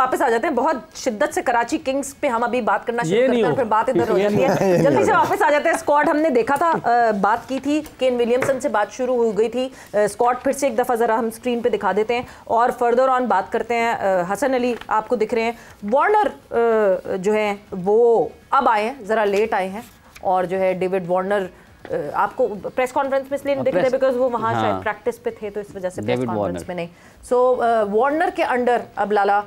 वापस आ जाते हैं। बहुत शिद्दत से कराची किंग्स पे हम अभी बात करना शुरू करते हैं, फिर बात इधर हो जाती है। जल्दी से वापस आ जाते हैं। स्क्वाड हमने देखा था, बात की थी, केन विलियमसन से बात शुरू हो गई थी। स्क्वाड फिर से एक दफ़ा ज़रा हम स्क्रीन पे दिखा देते हैं और फर्दर ऑन बात करते हैं। हसन अली आपको दिख रहे हैं, वार्नर जो है वो अब आए हैं, ज़रा लेट आए हैं, और जो है डेविड वार्नर आपको प्रेस कॉन्फ्रेंस में इसलिए नहीं दिख रहे बिकॉज वो वहाँ शायद प्रैक्टिस पे थे, तो इस वजह से प्रेस कॉन्फ्रेंस में नहीं। सो वार्नर के अंडर अब लाला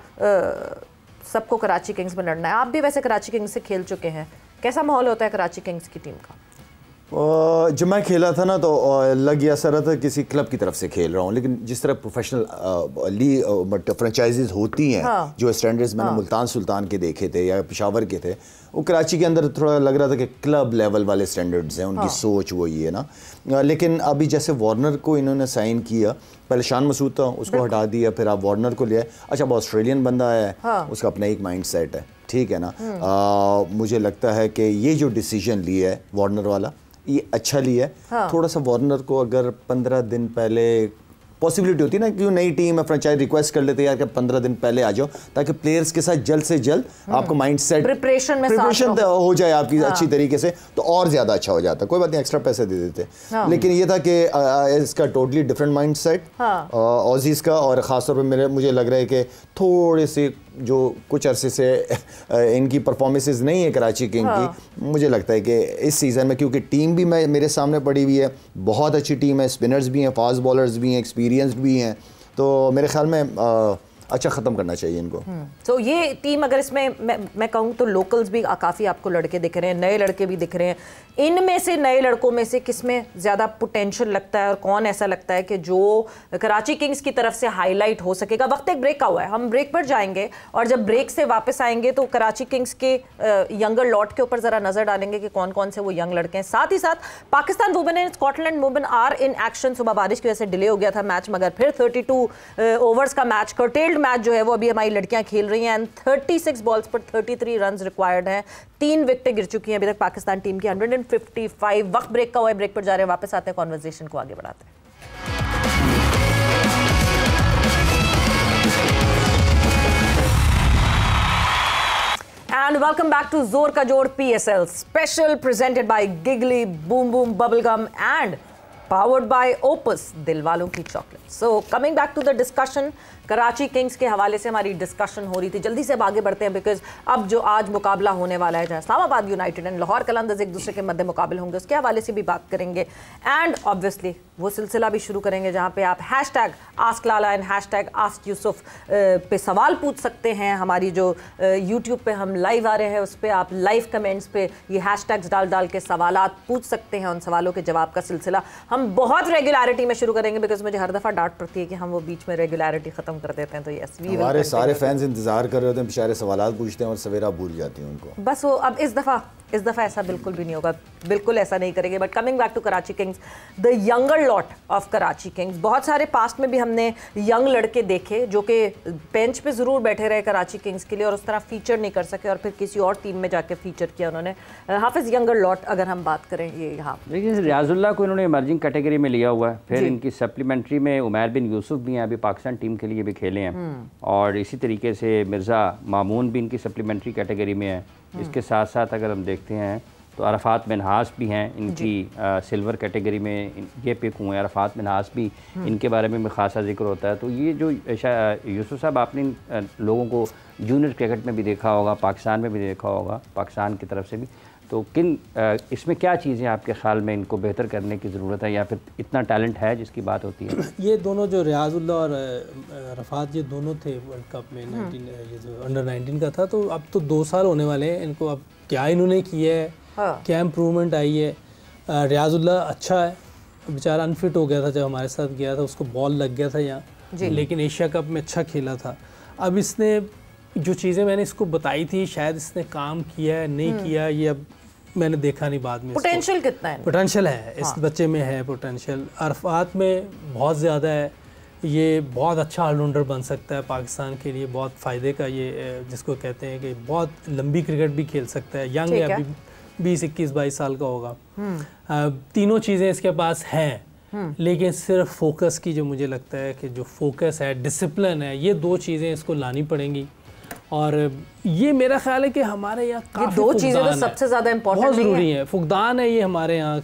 सबको कराची किंग्स में लड़ना है। आप भी वैसे कराची किंग्स से खेल चुके हैं, कैसा माहौल होता है कराची किंग्स की टीम का? जब मैं खेला था ना तो लग गया सर था किसी क्लब की तरफ से खेल रहा हूँ, लेकिन जिस तरह प्रोफेशनल लीग फ्रेंचाइजीज होती हैं, हाँ, जो स्टैंडर्ड्स मैंने मुल्तान सुल्तान के देखे थे या पेशावर के थे, वो कराची के अंदर थोड़ा लग रहा था कि क्लब लेवल वाले स्टैंडर्ड्स हैं, उनकी हाँ, सोच वही है ना। लेकिन अभी जैसे वार्नर को इन्होंने साइन किया, पहले शान मसूद था उसको हटा दिया, फिर आप वार्नर को लिया। अच्छा, वो ऑस्ट्रेलियन बंदा है, हाँ, उसका अपना एक माइंड सेट है, ठीक है ना। मुझे लगता है कि ये जो डिसीजन लिया है वार्नर वाला, ये अच्छा लिया है। हाँ। थोड़ा सा वार्नर को अगर 15 दिन पहले पॉसिबिलिटी होती है ना, क्यों नई टीम है, फ्रेंचाइज रिक्वेस्ट कर लेते हैं यार कि 15 दिन पहले आ जाओ, ताकि प्लेयर्स के साथ जल्द से जल्द आपको माइंड सेट प्रिपरेशन हो जाए आपकी अच्छी तरीके से, तो और ज़्यादा अच्छा हो जाता। कोई बात नहीं, एक्स्ट्रा पैसे दे देते। हाँ। लेकिन ये था कि इसका टोटली डिफरेंट माइंड सेट ऑजीज़ का, और ख़ासतौर पर मुझे लग रहा है कि थोड़े से जो कुछ अरसे से इनकी परफॉर्मेंसेस नहीं है कराची किंग की, मुझे लगता है कि इस सीज़न में, क्योंकि टीम भी मेरे सामने पड़ी हुई है, बहुत अच्छी टीम है, स्पिनर्स भी हैं, फास्ट बॉलर्स भी हैं, एक्सपीरियंस्ड भी हैं, तो मेरे ख्याल में अच्छा ख़त्म करना चाहिए इनको। तो ये टीम अगर इसमें मैं कहूँ तो लोकल्स भी काफ़ी आपको लड़के दिख रहे हैं, नए लड़के भी दिख रहे हैं। इनमें से नए लड़कों में से किसमें ज़्यादा पोटेंशियल लगता है और कौन ऐसा लगता है कि जो कराची किंग्स की तरफ से हाईलाइट हो सकेगा? वक्त एक ब्रेक का हुआ है, हम ब्रेक पर जाएंगे और जब ब्रेक से वापस आएंगे तो कराची किंग्स के यंगर लॉट के ऊपर ज़रा नज़र डालेंगे कि कौन कौन से वो यंग लड़के हैं। साथ ही साथ Pakistan women and Scotland women are in action. सुबह बारिश की वजह से डिले हो गया था मैच, मगर फिर 32 ओवर्स का मैच, कर्टेल्ड मैच जो है वो अभी हमारी लड़कियां खेल रही हैं। 36 बॉल्स पर 33 रन रिक्वायर्ड हैं, 3 विकेटें गिर चुकी हैं अभी तक पाकिस्तान टीम की, 155। वक्त ब्रेक का हुआ है, ब्रेक पर जा रहे हैं, वापस आते हैं, कॉन्वर्सेशन को आगे बढ़ाते हैं। And welcome back to Zor Ka Jod PSL special, presented by Giggly Boom Boom Bubblegum and powered by Opus, दिलवालों की chocolate. So coming back to the discussion, Karachi Kings के हवाले से हमारी डिस्कशन हो रही थी। जल्दी से अब आगे बढ़ते हैं बिकॉज अब जो आज मुकाबला होने वाला है, जहाँ इस्लामाबाद यूनाइटेड एंड लाहौर कलंदर्स एक दूसरे के मध्य मुकाबले होंगे, उसके हवाले से भी बात करेंगे। एंड ऑब्वियसली वो सिलसिला भी शुरू करेंगे जहाँ पे आप #AskLala एंड #AskYusuf पे सवाल पूछ सकते हैं। हमारी जो यूट्यूब पे हम लाइव आ रहे हैं उस पर आप लाइव कमेंट्स पे ये हैशटैग्स डाल के सवालात पूछ सकते हैं। उन सवालों के जवाब का सिलसिला हम बहुत रेगुलरिटी में शुरू करेंगे बिकॉज मुझे हर दफ़ा डांट पड़ती है कि हम वो बीच में रेगुलरिटी ख़त्म कर देते हैं। तो यस, हमारे सारे फैंस इंतजार कर रहे होते हैं, बेचारे सवालात पूछते हैं और सवेरा भूल जाती हैं उनको। बस वो अब इस दफ़ा ऐसा बिल्कुल भी नहीं होगा, बिल्कुल ऐसा नहीं करेंगे। But coming back to Karachi Kings, the younger lot of Karachi Kings, बहुत सारे पास्ट में भी हमने यंग लड़के देखे जो कि बेंच पे ज़रूर बैठे रहे कराची किंग्स के लिए और उस तरह फीचर नहीं कर सके और फिर किसी और टीम में जाके फीचर किया उन्होंने। हाफिज़, यंगर लॉट अगर हम बात करें, ये यहाँ देखिए रियाजुल्लाह को इन्होंने इमर्जिंग कैटेगरी में लिया हुआ है, फिर इनकी सप्लीमेंट्री में उमैर बिन यूसुफ भी हैं, अभी पाकिस्तान टीम के लिए भी खेले हैं, और इसी तरीके से मिर्ज़ा मामून भी इनकी सप्लीमेंट्री कैटेगरी में है। इसके साथ साथ अगर हम देखते हैं तो अरफात मिनहास भी हैं इनकी सिल्वर कैटेगरी में, ये पिक हुए हैं। अरफात मिनहास भी इनके बारे में खासा जिक्र होता है। तो ये जो यूसुफ साहब, आपने लोगों को जूनियर क्रिकेट में भी देखा होगा, पाकिस्तान में भी देखा होगा, पाकिस्तान की तरफ से भी, तो किन इसमें क्या चीज़ें आपके ख्याल में इनको बेहतर करने की ज़रूरत है, या फिर इतना टैलेंट है जिसकी बात होती है? ये दोनों जो रियाजुल्लाह और रफ़ात, ये दोनों थे वर्ल्ड कप में 19 ये जो अंडर 19 का था, तो अब तो 2 साल होने वाले हैं इनको। अब क्या इन्होंने किया है, क्या इम्प्रूवमेंट आई है? रियाजुल्लाह अच्छा है, बेचारा अनफिट हो गया था जब हमारे साथ गया था, उसको बॉल लग गया था यहाँ, लेकिन एशिया कप में अच्छा खेला था। अब इसने जो चीज़ें मैंने इसको बताई थी, शायद इसने काम किया है, नहीं किया, ये अब मैंने देखा नहीं बाद में। पोटेंशियल कितना है? पोटेंशियल है इस बच्चे में, है पोटेंशियल। अरफात में बहुत ज़्यादा है, ये बहुत अच्छा ऑलराउंडर बन सकता है पाकिस्तान के लिए, बहुत फ़ायदे का ये जिसको कहते हैं कि बहुत लंबी क्रिकेट भी खेल सकता है। यंग है, अभी 20, 21, 22 साल का होगा। तीनों चीज़ें इसके पास हैं, लेकिन सिर्फ फोकस की, जो मुझे लगता है कि जो फोकस है, डिसिप्लिन है, ये 2 चीज़ें इसको लानी पड़ेंगी। और ये मेरा ख्याल है कि हमारे यहाँ काफ़ी दो चीज़ें तो सबसे ज़्यादा इम्पोर्टेंट बहुत ज़रूरी है। फुकदान है ये हमारे यहाँ,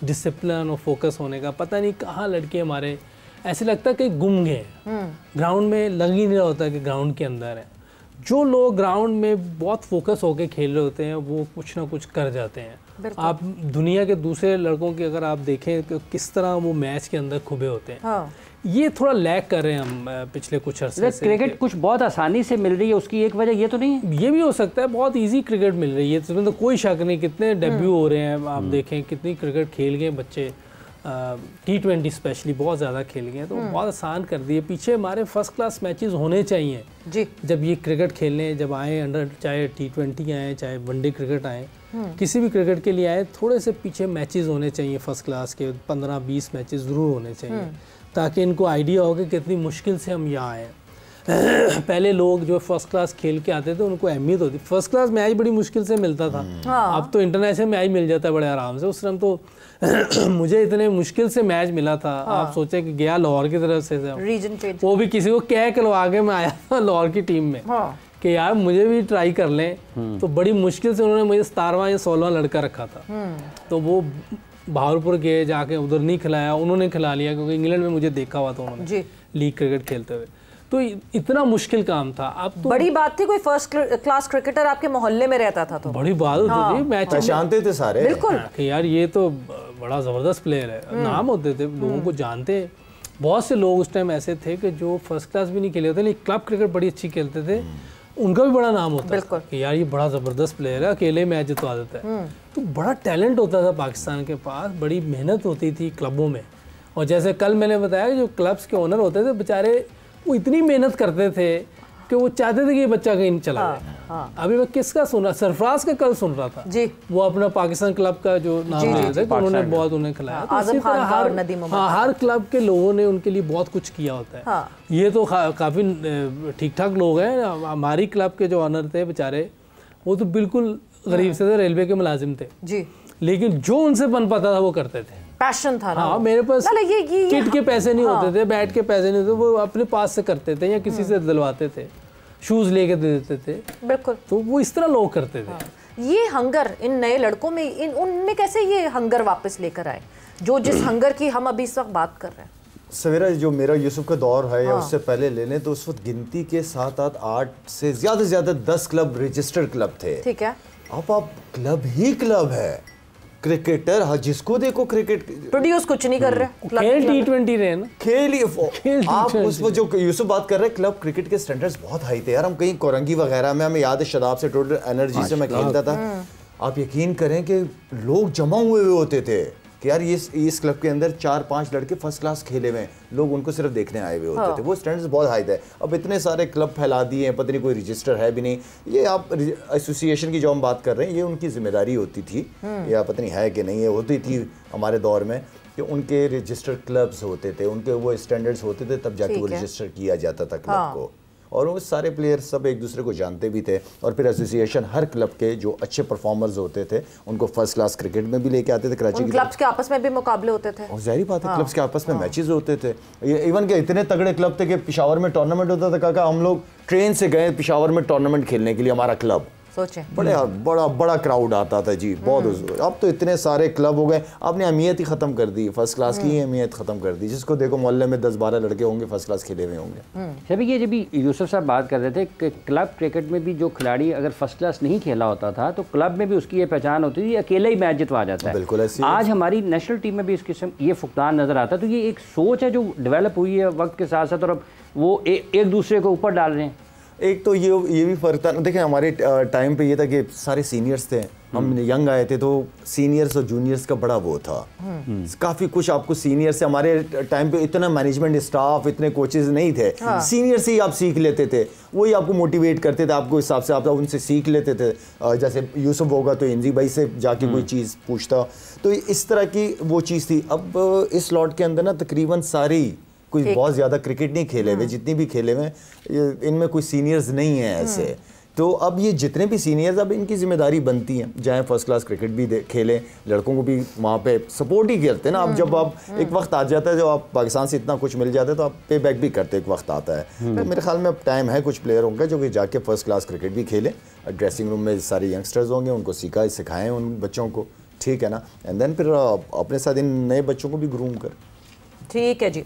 डिसिप्लिन और फोकस होने का। पता नहीं कहाँ लड़के हमारे ऐसे लगता है कि गुम गए, ग्राउंड में लग ही नहीं रहा होता कि ग्राउंड के अंदर है। जो लोग ग्राउंड में बहुत फोकस होकर खेल रहे होते हैं वो कुछ ना कुछ कर जाते हैं। आप दुनिया के दूसरे लड़कों की अगर आप देखें कि किस तरह वो मैच के अंदर खुबे होते हैं, हाँ। ये थोड़ा लैग कर रहे हैं हम पिछले कुछ अर्से से। क्रिकेट कुछ बहुत आसानी से मिल रही है, उसकी एक वजह ये तो नहीं है? ये भी हो सकता है, बहुत इजी क्रिकेट मिल रही है, इसमें तो कोई शक नहीं। कितने डेब्यू हो रहे हैं, आप देखें कितनी क्रिकेट खेल गए बच्चे, T20 स्पेशली बहुत ज़्यादा खेल गए हैं, तो बहुत आसान कर दिए। पीछे हमारे फर्स्ट क्लास मैचेस होने चाहिए जी। जब ये क्रिकेट खेलने जब आए अंडर, चाहे T20 आए चाहे वनडे क्रिकेट आए, किसी भी क्रिकेट के लिए आए, थोड़े से पीछे मैचेस होने चाहिए फर्स्ट क्लास के, 15-20 मैचेस ज़रूर होने चाहिए, ताकि इनको आइडिया हो कि कितनी मुश्किल से हम यहाँ आए। पहले लोग जो फर्स्ट क्लास खेल के आते थे उनको अहमियत होती, फर्स्ट क्लास मैच बड़ी मुश्किल से मिलता था। हाँ। अब तो इंटरनेशनल मैच मिल जाता है बड़े आराम से। उस टाइम तो मुझे इतने मुश्किल से मैच मिला था। हाँ। आप सोचे कि गया लाहौर की तरफ से, वो भी किसी को कह के आगे मैं आया था लाहौर की टीम में। हाँ। कि यार मुझे भी ट्राई कर लें, तो बड़ी मुश्किल से उन्होंने मुझे 17वां या 16वां लड़का रखा था। तो वो बहावलपुर गए, जाके उधर नहीं खिलाया, उन्होंने खिला लिया, क्योंकि इंग्लैंड में मुझे देखा हुआ था उन्होंने लीग क्रिकेट खेलते हुए। तो इतना मुश्किल काम था। अब तो बड़ी बात थी कोई फर्स्ट क्लास क्रिकेटर आपके मोहल्ले में रहता था, तो बड़ी बात होती थी। मैच पहचानते थे सारे, बिल्कुल कि यार ये तो बड़ा ज़बरदस्त प्लेयर है, नाम होते थे, लोगों को जानते। बहुत से लोग उस टाइम ऐसे थे कि जो फर्स्ट क्लास भी नहीं खेले होते, लेकिन क्लब क्रिकेट बड़ी अच्छी खेलते थे, उनका भी बड़ा नाम होता था कि यार ये बड़ा ज़बरदस्त प्लेयर है, अकेले मैच जितवा देता है। तो बड़ा टैलेंट होता था पाकिस्तान के पास, बड़ी मेहनत होती थी क्लबों में। और जैसे कल मैंने बताया, जो क्लब्स के ओनर होते थे बेचारे, वो इतनी मेहनत करते थे कि वो चाहते थे कि ये बच्चा कहीं चला जाए। हाँ। अभी मैं किसका सुन रहा, सरफराज का कल सुन रहा था जी। वो अपना पाकिस्तान क्लब का जो नाम ले रहे थे, तो उन्होंने बहुत उन्हें खिलाया। हर क्लब के लोगों ने उनके लिए बहुत कुछ किया होता है। हाँ। ये तो काफ़ी ठीक ठाक लोग हैं। हमारी क्लब के जो ऑनर थे बेचारे, वो तो बिल्कुल गरीब से थे, रेलवे के मुलाजिम थे जी, लेकिन जो उनसे बन पाता था वो करते थे, पैशन था ना। हाँ, मेरे पास किट के पैसे नहीं होते थे, बैट के पैसे नहीं होते, वो अपने पास से करते थे या किसी से दिलवाते थे, शूज लेके दे देते थे। बिल्कुल, तो वो इस तरह लोग करते थे। हाँ। ये हंगर इन नए लड़कों में, उनमें कैसे ये हंगर वापस लेकर आए, जो जिस हंगर की हम अभी इस वक्त बात कर रहे हैं? सवेरा, जो मेरा यूसुफ का दौर है, या उससे पहले ले लें तो उस वक्त गिनती के 7-8 से ज्यादा 10 क्लब रजिस्टर्ड क्लब थे। ठीक है, अब आप क्लब ही क्लब है, क्रिकेटर जिसको देखो क्रिकेट प्रोड्यूस कुछ नहीं कर रहे, खेल T20 रहे ना, खेल ही आप उस वो जो यूसुफ बात कर रहे हैं, क्लब क्रिकेट के स्टैंडर्ड्स बहुत हाई थे यार। हम कहीं कोरंगी वगैरह में, हमें याद है शदाब से टोटल एनर्जी से मैं खेलता था। आप यकीन करें कि लोग जमा हुए होते थे कि यार ये इस क्लब के अंदर 4-5 लड़के फर्स्ट क्लास खेले हुए हैं, लोग उनको सिर्फ देखने आए हुए होते थे। वो स्टैंडर्ड्स बहुत हाई थे। अब इतने सारे क्लब फैला दिए हैं, पता नहीं कोई रजिस्टर है भी नहीं। ये आप एसोसिएशन की जो हम बात कर रहे हैं, ये उनकी जिम्मेदारी होती थी, या पता नहीं है कि नहीं है, होती थी हमारे दौर में, कि उनके रजिस्टर्ड क्लब्स होते थे, उनके वो स्टैंडर्ड्स होते थे, तब जाके वो रजिस्टर किया जाता था क्लब को। और वो सारे प्लेयर सब एक दूसरे को जानते भी थे। और फिर एसोसिएशन हर क्लब के जो अच्छे परफॉर्मर्स होते थे उनको फर्स्ट क्लास क्रिकेट में भी लेके आते थे। कराची के क्लब्स के आपस में भी मुकाबले होते थे, और जाहिर बात है क्लब्स के आपस में मैचेस होते थे। इवन के इतने तगड़े क्लब थे कि पेशावर में टूर्नामेंट होता था। काका हम लोग ट्रेन से गए पेशावर में टूर्नामेंट खेलने के लिए, हमारा क्लब, सोचे बड़ा क्राउड आता था जी, बहुत। अब तो इतने सारे क्लब हो गए, आपने अहमियत ही ख़त्म कर दी, फर्स्ट क्लास की अहमियत ख़त्म कर दी। जिसको देखो मोहल्ले में 10-12 लड़के होंगे फर्स्ट क्लास खेले हुए होंगे। जब यूसुफ साहब बात कर रहे थे कि क्लब क्रिकेट में भी जो खिलाड़ी अगर फर्स्ट क्लास नहीं खेला होता था तो क्लब में भी उसकी ये पहचान होती थी, अकेले ही मैच जितवा जाता है। बिल्कुल ऐसी आज हमारी नेशनल टीम में भी इस किस्म ये फुकदान नज़र आता है। तो ये एक सोच है जो डेवलप हुई है वक्त के साथ साथ, और अब वो एक दूसरे को ऊपर डाल रहे हैं। एक तो ये भी फ़र्क था, देखें हमारे टाइम पे ये था कि सारे सीनियर्स थे, हम यंग आए थे, तो सीनियर्स और जूनियर्स का बड़ा वो था, काफ़ी कुछ आपको सीनियर से। हमारे टाइम पे इतना मैनेजमेंट स्टाफ, इतने कोचेस नहीं थे, सीनियर से ही आप सीख लेते थे, वही आपको मोटिवेट करते थे, आपको हिसाब से आप उनसे सीख लेते थे। जैसे यूसुफ होगा तो इंजी भाई से जाके कोई चीज़ पूछता, तो इस तरह की वो चीज़ थी। अब इस लॉट के अंदर ना तकरीबन सारी कोई बहुत ज़्यादा क्रिकेट नहीं खेले हुए, जितनी भी खेले हुए इनमें कोई सीनियर्स नहीं है ऐसे तो अब ये जितने भी सीनियर्स, अब इनकी जिम्मेदारी बनती है, जाए फर्स्ट क्लास क्रिकेट भी खेलें, लड़कों को भी वहाँ पे सपोर्ट ही करते हैं ना। अब जब आप एक वक्त आ जाता है, जब आप पाकिस्तान से इतना कुछ मिल जाता है तो आप पे बैक भी करते, एक वक्त आता है। तो मेरे ख्याल में अब टाइम है कुछ प्लेयरों का जो कि जाके फर्स्ट क्लास क्रिकेट भी खेलें, ड्रेसिंग रूम में सारे यंगस्टर्स होंगे, उनको सिखाएं उन बच्चों को, ठीक है ना, एंड देन फिर अपने साथ इन नए बच्चों को भी ग्रूम करें। ठीक है जी।